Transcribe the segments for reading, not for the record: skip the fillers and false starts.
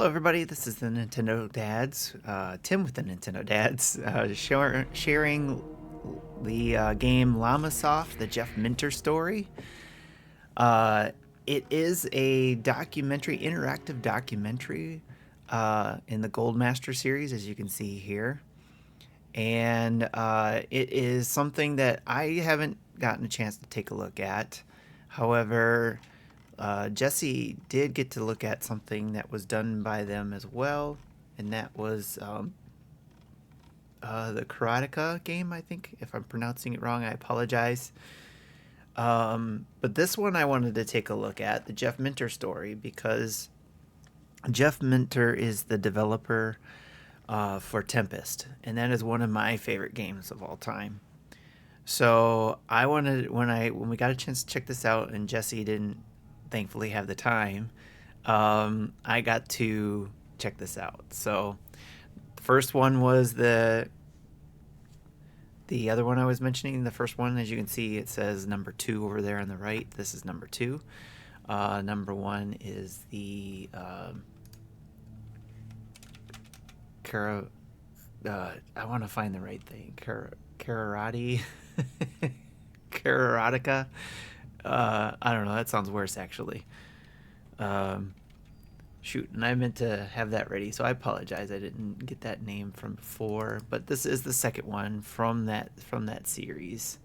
everybody. This is the Nintendo Dads, Tim with the Nintendo Dads, sharing the game Llamasoft, the Jeff Minter story. Uh, it is a documentary, interactive documentary in the Goldmaster series, as you can see here. And it is something that I haven't gotten a chance to take a look at. However, Jesse did get to look at something that was done by them as well, and that was the Karateka game, I think. If I'm pronouncing it wrong, I apologize. But this one I wanted to take a look at, the Jeff Minter story, because Jeff Minter is the developer for Tempest, and that is one of my favorite games of all time. So I wanted when we got a chance to check this out, and Jesse didn't thankfully have the time. I got to check this out. So the first one was the other one I was mentioning. The first one, as you can see, it says number 2 over there on the right. This is number 2. Number 1 is the I want to find the right thing. Karateka. I don't know. That sounds worse, actually. Shoot, and I meant to have that ready, so I apologize. I didn't get that name from before, but this is the second one from that series.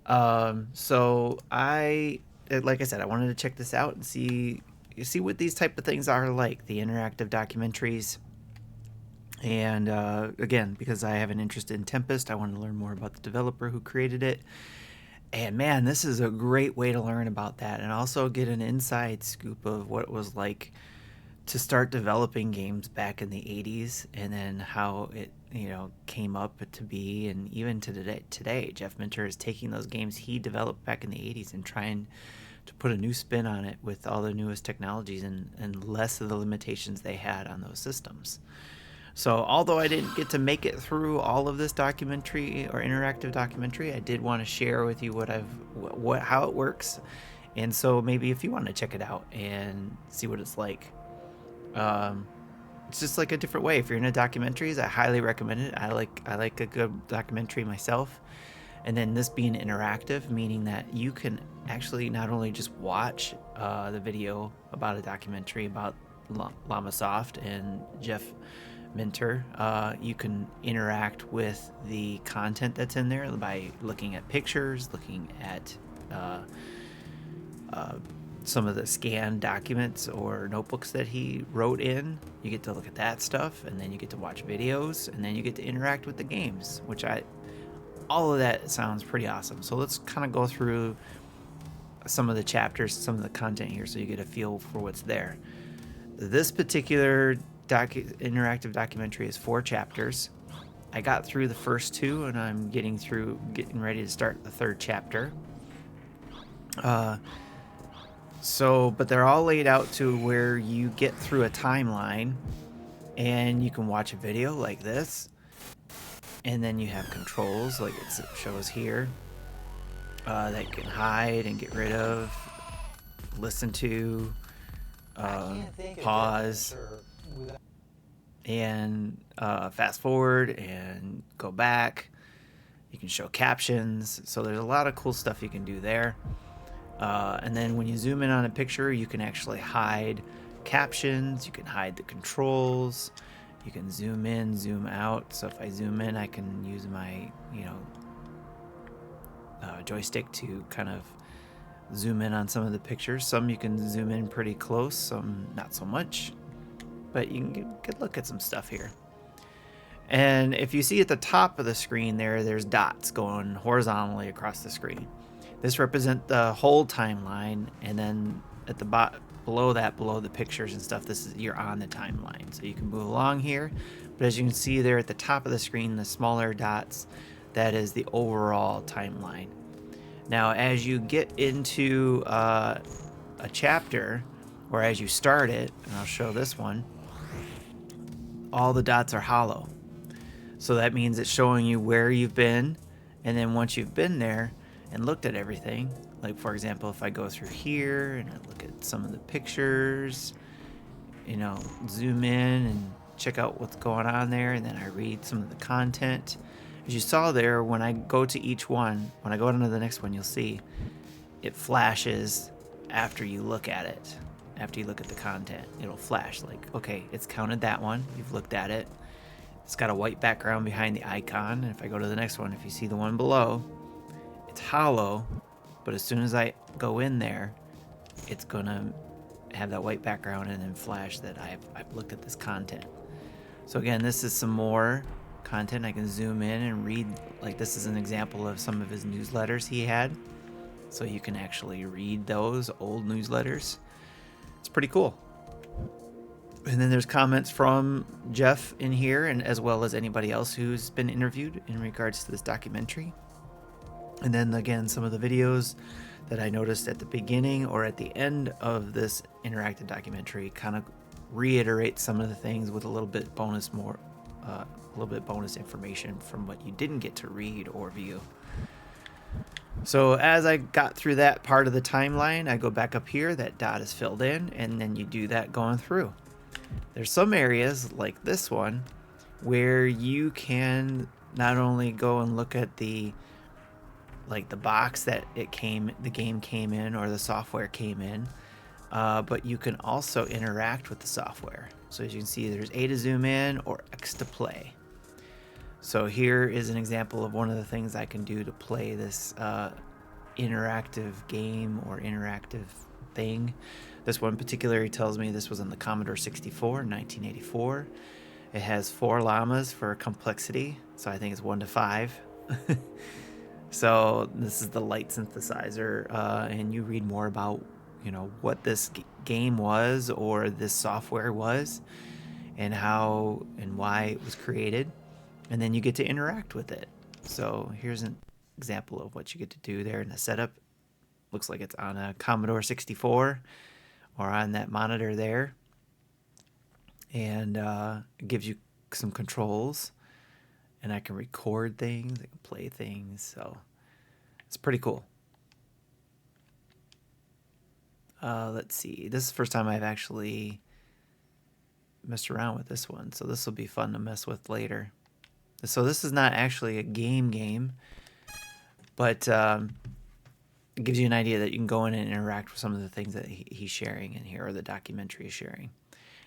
So like I said, I wanted to check this out and see what these type of things are like, the interactive documentaries. And again, because I have an interest in Tempest, I wanted to learn more about the developer who created it. And man, this is a great way to learn about that, and also get an inside scoop of what it was like to start developing games back in the 80s, and then how it came up to be, and even to today Jeff Minter is taking those games he developed back in the 80s and trying to put a new spin on it with all the newest technologies and less of the limitations they had on those systems. So although I didn't get to make it through all of this documentary or interactive documentary, I did want to share with you how it works. And so maybe if you want to check it out and see what it's like, it's just like a different way. If you're into documentaries, I highly recommend it. I like a good documentary myself. And then this being interactive, meaning that you can actually not only just watch the video about a documentary about Llamasoft and Jeff Minter, you can interact with the content that's in there by looking at pictures, looking at some of the scanned documents or notebooks that he wrote in. You get to look at that stuff, and then you get to watch videos, and then you get to interact with the games, all of that sounds pretty awesome. So let's kind of go through some of the chapters, some of the content here, so you get a feel for what's there. This particular interactive documentary is 4 chapters. I got through the first 2, and I'm getting ready to start the 3rd chapter. But they're all laid out to where you get through a timeline, and you can watch a video like this, and then you have controls like it shows here that you can hide and get rid of, listen to, pause, and fast forward and go back. You can show captions, so there's a lot of cool stuff you can do there. And then when you zoom in on a picture, you can actually hide captions, you can hide the controls, you can zoom in, zoom out. So if I zoom in, I can use my joystick to kind of zoom in on some of the pictures. Some you can zoom in pretty close, some not so much, but you can get a good look at some stuff here. And if you see at the top of the screen there's dots going horizontally across the screen. This represents the whole timeline, and then at the below the pictures and stuff, you're on the timeline, so you can move along here. But as you can see there at the top of the screen, the smaller dots, that is the overall timeline. Now, as you get into a chapter, or as you start it, and I'll show this one, all the dots are hollow. So that means it's showing you where you've been, and then once you've been there and looked at everything, like for example, if I go through here and I look at some of the pictures, zoom in and check out what's going on there, and then I read some of the content. As you saw there, when I go to each one, when I go on to the next one, you'll see it flashes after you look at it. After you look at the content, it'll flash like, okay, it's counted that one. You've looked at it. It's got a white background behind the icon. And if I go to the next one, if you see the one below, it's hollow, but as soon as I go in there, it's gonna have that white background and then flash that I've looked at this content. So again, this is some more content. I can zoom in and read, like this is an example of some of his newsletters he had. So you can actually read those old newsletters. It's pretty cool. And then there's comments from Jeff in here, and as well as anybody else who's been interviewed in regards to this documentary. And then again, some of the videos that I noticed at the beginning or at the end of this interactive documentary kind of reiterate some of the things with a little bit bonus information from what you didn't get to read or view. So as I got through that part of the timeline, I go back up here, that dot is filled in, and then you do that going through. There's some areas like this one where you can not only go and look at the box that the game came in or the software came in, but you can also interact with the software. So as you can see, there's A to zoom in or X to play. So here is an example of one of the things I can do to play this interactive game or interactive thing. This one particularly tells me this was on the Commodore 64 in 1984. It has 4 llamas for complexity, so I think it's 1 to 5. So this is the light synthesizer, and you read more about what this game was or this software was and how and why it was created, and then you get to interact with it. So here's an example of what you get to do there in the setup. Looks like it's on a Commodore 64 or on that monitor there, and it gives you some controls, and I can record things, I can play things, so it's pretty cool. Let's see, this is the first time I've actually messed around with this one, so this will be fun to mess with later. So this is not actually a game, but it gives you an idea that you can go in and interact with some of the things that he's sharing in here, or the documentary is sharing.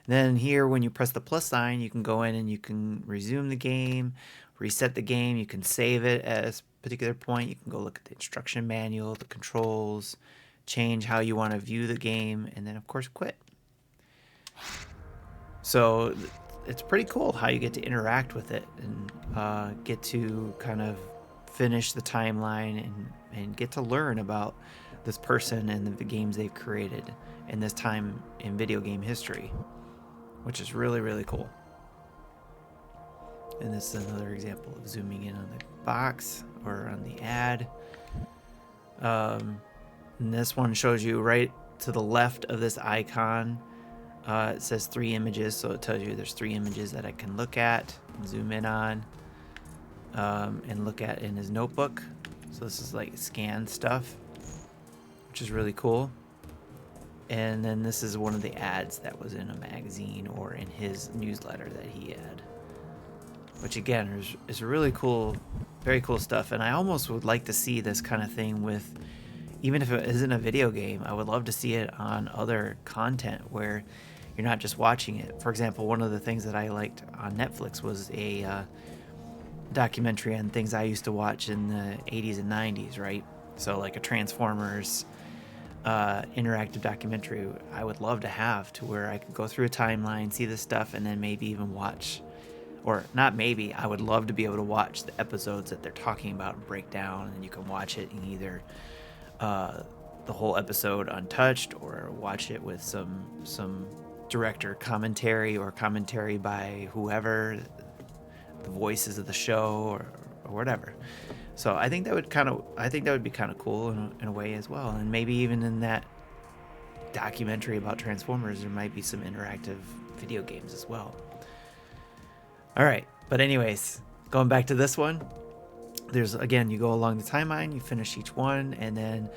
And then here, when you press the plus sign, you can go in and you can resume the game, reset the game, you can save it at a particular point, you can go look at the instruction manual, the controls, change how you want to view the game, and then of course quit. So it's pretty cool how you get to interact with it and get to kind of finish the timeline and get to learn about this person and the games they've created in this time in video game history, which is really, really cool. And this is another example of zooming in on the box or on the ad. And this one shows you right to the left of this icon. It says 3 images, so it tells you there's 3 images that I can look at and zoom in on and look at in his notebook. So this is like scanned stuff, which is really cool. And then this is one of the ads that was in a magazine or in his newsletter that he had, which again is really cool, very cool stuff. And I almost would like to see this kind of thing with, even if it isn't a video game, I would love to see it on other content where you're not just watching it. For example, one of the things that I liked on Netflix was a documentary on things I used to watch in the 80s and 90s, right? So like a Transformers interactive documentary I would love to have, to where I could go through a timeline, see this stuff, and then maybe even watch, or not maybe, I would love to be able to watch the episodes that they're talking about and break down, and you can watch it in either the whole episode untouched or watch it with some director commentary or commentary by whoever, the voices of the show or whatever. So I think that would be kind of cool in a way as well. And maybe even in that documentary about Transformers, there might be some interactive video games as well. All right, but anyways, going back to this one, there's, again, you go along the timeline, you finish each one, and then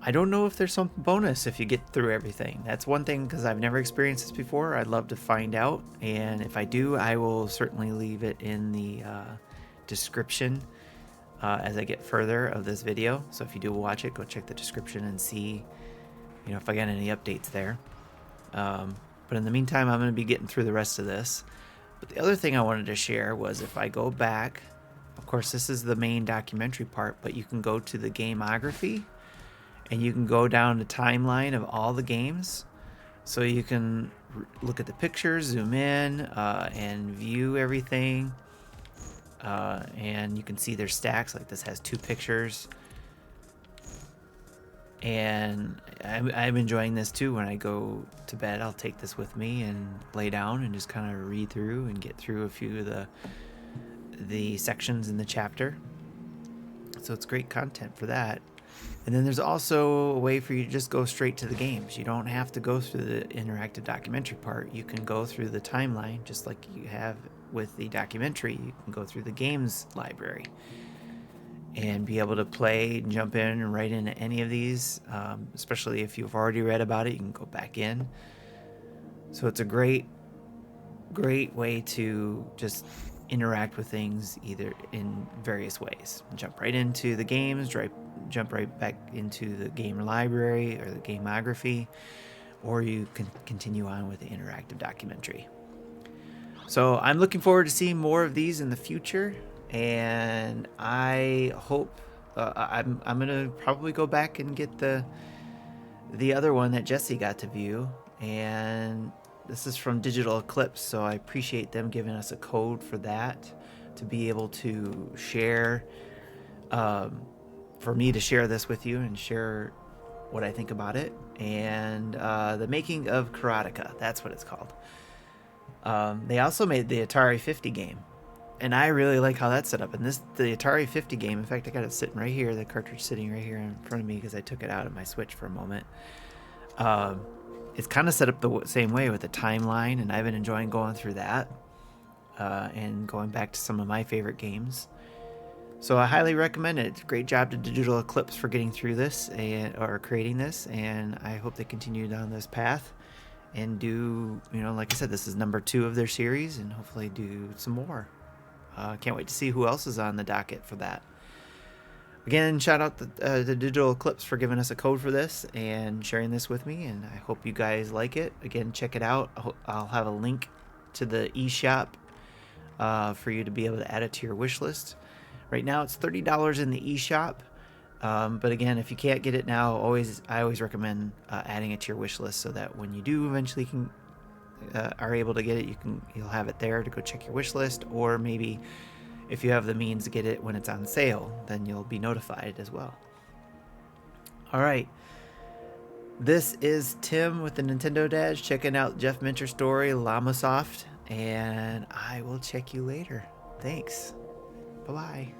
I don't know if there's some bonus if you get through everything. That's one thing, because I've never experienced this before. I'd love to find out, and if I do, I will certainly leave it in the description as I get further of this video. So if you do watch it, go check the description and see, if I got any updates there. But in the meantime, I'm going to be getting through the rest of this. But the other thing I wanted to share was, if I go back, of course, this is the main documentary part, but you can go to the gameography and you can go down the timeline of all the games. So you can look at the pictures, zoom in, and view everything. And you can see their stacks. Like, this has 2 pictures. And I'm enjoying this too. When I go to bed, I'll take this with me and lay down and just kind of read through and get through a few of the sections in the chapter. So it's great content for that. And then there's also a way for you to just go straight to the games. You don't have to go through the interactive documentary part. You can go through the timeline just like you have with the documentary. You can go through the games library and be able to play and jump in and right into any of these, especially if you've already read about it. You can go back in. So it's a great way to just interact with things, either in various ways. Jump right into the games, jump right back into the game library or the gameography, or you can continue on with the interactive documentary. So I'm looking forward to seeing more of these in the future, and I hope I'm gonna probably go back and get the other one that Jesse got to view, and this is from Digital Eclipse, so I appreciate them giving us a code for that to be able to share, for me to share this with you and share what I think about it. And the making of Karateka, that's what it's called. They also made the Atari 50 game, and I really like how that's set up. And the Atari 50 game, in fact, I got it sitting right here, the cartridge sitting right here in front of me because I took it out of my Switch for a moment. It's kind of set up the same way with the timeline, and I've been enjoying going through that and going back to some of my favorite games. So I highly recommend it. Great job to Digital Eclipse for getting through this or creating this, and I hope they continue down this path and do, like I said, this is number 2 of their series, and hopefully do some more. Can't wait to see who else is on the docket for that. Again, shout out to Digital Eclipse for giving us a code for this and sharing this with me, and I hope you guys like it. Again, check it out. I'll have a link to the eShop for you to be able to add it to your wish list. Right now, it's $30 in the eShop, but again, if you can't get it now, I always recommend adding it to your wish list, so that when you do eventually are able to get it, you'll have it there to go check your wish list, or maybe if you have the means to get it when it's on sale, then you'll be notified as well. All right. This is Tim with the Nintendo Dash, checking out Jeff Minter's story, Llamasoft, and I will check you later. Thanks. Bye-bye.